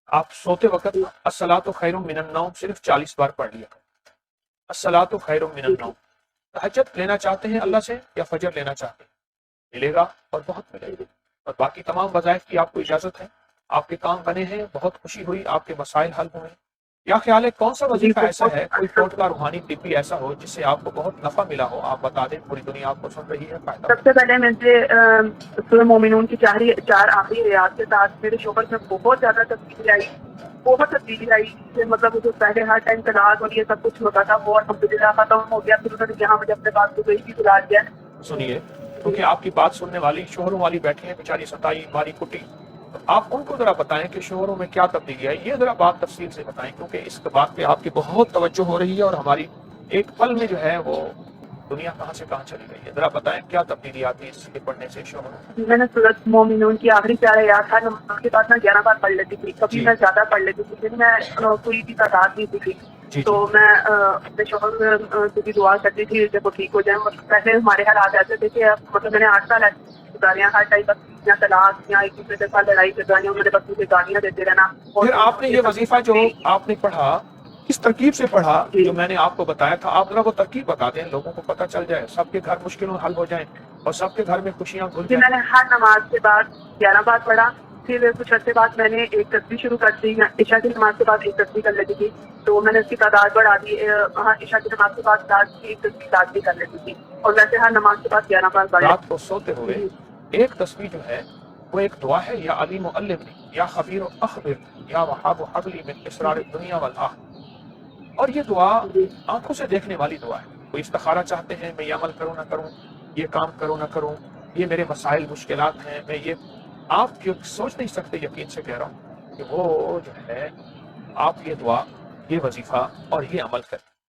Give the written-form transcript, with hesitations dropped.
آپ سوتے وقت الصلاۃ خیر من النوم صرف 40 بار پڑھ لیا کریں۔ الصلاۃ خیر من جی النوم۔ تہجد لینا چاہتے ہیں اللہ سے یا فجر لینا چاہتے ہیں، ملے گا اور بہت ملے گا، اور باقی تمام وظائف کی آپ کو اجازت ہے، آپ کے کام بنے ہیں، بہت خوشی ہوئی، آپ کے مسائل حل ہوئے۔ یا خیال ہے کون سا جی وظیفہ ایسا بہت ہے، کوئی اچھا۔ ٹوٹکا روحانی طبی ایسا ہو جس سے آپ کو بہت نفع ملا ہو، آپ بتا دیں، پوری دنیا آپ کو سن رہی ہے، فائدہ سب سے پہلے مجھے سورہ مومنون کی چار آخری ریاض کے ساتھ میرے شوہر میں بہت زیادہ تبدیلی آئی، بہت تبدیلی آئی کہ مطلب جو پہلے ہر ٹائم طلاق اور یہ سب کچھ ہوتا تھا وہ الحمدللہ ختم ہو گیا۔ پھر انہوں نے جہاں مجھے اپنے پاس کو گئی تھی بلا دیا۔ سنیے، جی کیونکہ آپ کی بات سننے والی شوہروں والی بیٹھی ہیں بیچاری، ستائی ماری کٹی، تو آپ ان کو ذرا بتائیں کہ شوہروں میں کیا تبدیلی آئی، یہ ذرا بات تفصیل سے بتائیں، کیونکہ اس بات پہ آپ کی بہت توجہ ہو رہی ہے، اور ہماری ایک پل میں جو ہے وہ دنیا کہاں سے کہاں چلی گئی ہے۔ ذرا بتائیں کیا تبدیلی آتی ہے اس کے پڑھنے سے شوہروں میں؟ میں نے سورۃ مومنون کی آخری چار آیات ہر نماز کے بعد میں 11 بار پڑھ لیتی تھی، کبھی جی میں زیادہ پڑھ لیتی تھی، لیکن میں کوئی بھی تعداد نہیں تھی۔ جی تو جی میں اپنے شوہر سے بھی دعا کرتی تھی جب وہ ٹھیک ہو جائیں۔ مطلب پہلے ہمارے حالات ایسے تھے کہ مطلب میں نے 8 سال ایسے گزارے ہیں، ہر ٹائم بس یا طلاق یا ایک دوسرے کے ساتھ لڑائی جھگڑیاں، میرے بس مجھے گالیاں دیتے رہنا، اور پھر آپ نے یہ یہ سب وظیفہ جو بھی۔ آپ نے پڑھا کس ترکیب سے پڑھا، جی جو میں نے آپ کو بتایا تھا، آپ ذرا وہ ترکیب بتا دیں، لوگوں کو پتہ چل جائے، سب کے گھر مشکلوں حل ہو جائیں اور سب کے گھر میں خوشیاں گھل جی جائیں۔ میں نے ہر نماز کے بعد 11 بار پڑھا، پھر کچھ عرصے بعد میں نے ایک تسبیح شروع کر دی، عشاء کی نماز کے بعد ایک تسبیح کر لیتی تھی، تو میں نے اس کی تعداد بڑھا دی۔ ہاں عشاء کی نماز کے بعد رات کی ایک تسبیح لازمی کر لیتی تھی، اور ویسے ہر نماز کے بعد 11 بار پڑھ رات کو سوتے لیتی ہوئے تھی۔ ایک تسبیح جو ہے وہ ایک دعا ہے، یا علیم و علمنی، یا خبیر و اخبر، یا وہاب و حبلی من اسرار الدنیا والآخرہ، اور یہ دعا جی آنکھوں سے دیکھنے والی دعا ہے۔ کوئی استخارہ چاہتے ہیں میں یہ عمل کروں نہ کروں، یہ کام کروں نہ کروں، یہ میرے مسائل مشکلات ہیں، میں یہ، آپ جو سوچ نہیں سکتے، یقین سے کہہ رہا ہوں کہ وہ جو ہے آپ یہ دعا، یہ وظیفہ اور یہ عمل کریں،